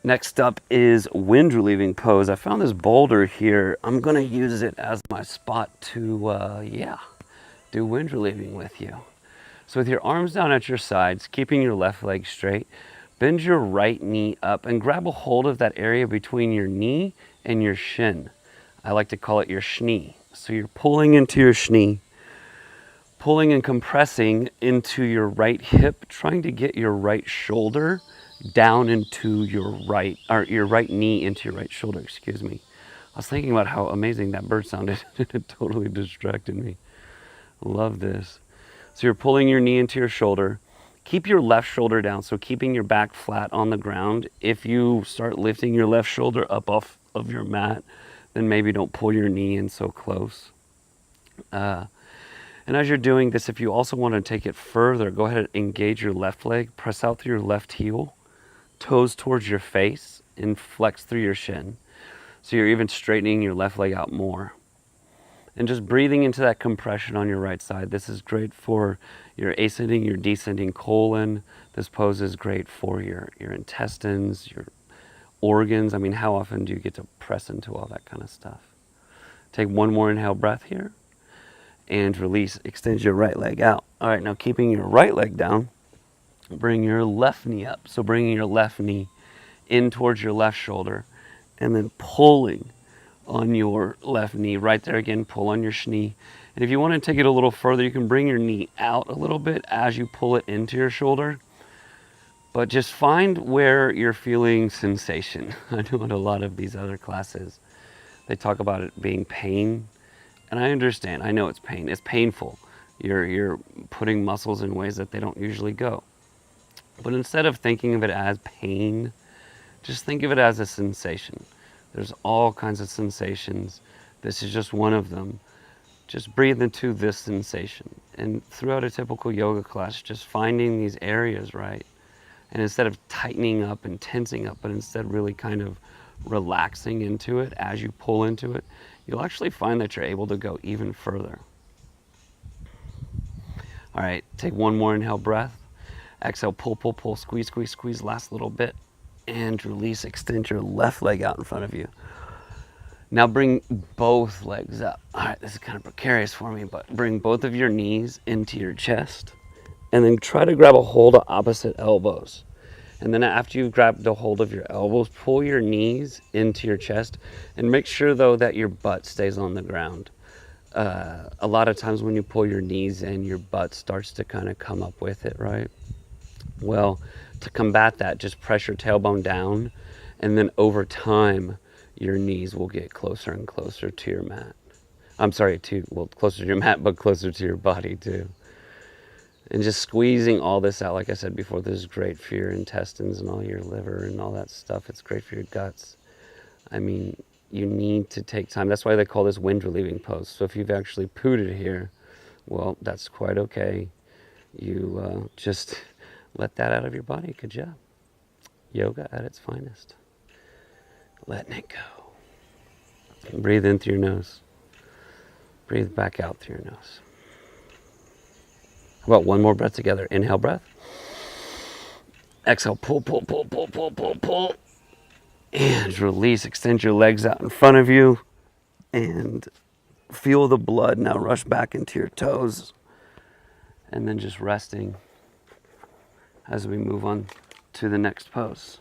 Next up is wind relieving pose. I found this boulder here. I'm gonna use it as my spot to, do wind relieving with you. So with your arms down at your sides, keeping your left leg straight, bend your right knee up and grab a hold of that area between your knee and your shin. I like to call it your schnee. So you're pulling into your schnee, pulling and compressing into your right hip, trying to get your right shoulder down into your right knee into your right shoulder, excuse me. I was thinking about how amazing that bird sounded. It totally distracted me. Love this. So you're pulling your knee into your shoulder. Keep your left shoulder down, so keeping your back flat on the ground. If you start lifting your left shoulder up off of your mat, then maybe don't pull your knee in so close. And as you're doing this, if you also want to take it further, go ahead and engage your left leg, press out through your left heel, toes towards your face, and flex through your shin. So you're even straightening your left leg out more. And just breathing into that compression on your right side. This is great for your ascending, your descending colon. This pose is great for your intestines, your organs. I mean, how often do you get to press into all that kind of stuff? Take one more inhale breath here and release. Extend your right leg out. All right, now keeping your right leg down, bring your left knee up. So bringing your left knee in towards your left shoulder and then pulling on your left knee. Right there again, pull on your schnee. And if you want to take it a little further, you can bring your knee out a little bit as you pull it into your shoulder. But just find where you're feeling sensation. I know in a lot of these other classes, they talk about it being pain. And I understand, I know it's pain. It's painful. You're putting muscles in ways that they don't usually go. But instead of thinking of it as pain, just think of it as a sensation. There's all kinds of sensations. This is just one of them. Just breathe into this sensation. And throughout a typical yoga class, just finding these areas, right? And instead of tightening up and tensing up, but instead really kind of relaxing into it as you pull into it, you'll actually find that you're able to go even further. All right, take one more inhale breath. Exhale, pull, pull, pull, squeeze, squeeze, squeeze, last little bit. And release, extend your left leg out in front of you. Now bring both legs up. All right, this is kind of precarious for me, but bring both of your knees into your chest and then try to grab a hold of opposite elbows. And then after you've grabbed a hold of your elbows, pull your knees into your chest and make sure though that your butt stays on the ground. A lot of times when you pull your knees in, your butt starts to kind of come up with it, right? Well, to combat that, just press your tailbone down, and then over time, your knees will get closer and closer to your mat. Closer to your mat, but closer to your body too. And just squeezing all this out, like I said before, this is great for your intestines and all your liver and all that stuff. It's great for your guts. I mean, you need to take time. That's why they call this wind relieving pose. So if you've actually pooted here, well, that's quite okay. You just let that out of your body. Good job. Yoga at its finest. Letting it go. Breathe in through your nose. Breathe back out through your nose. How about one more breath together? Inhale breath. Exhale, pull, pull, pull, pull, pull, pull, pull. And release. Extend your legs out in front of you. And feel the blood now rush back into your toes. And then just resting as we move on to the next pose.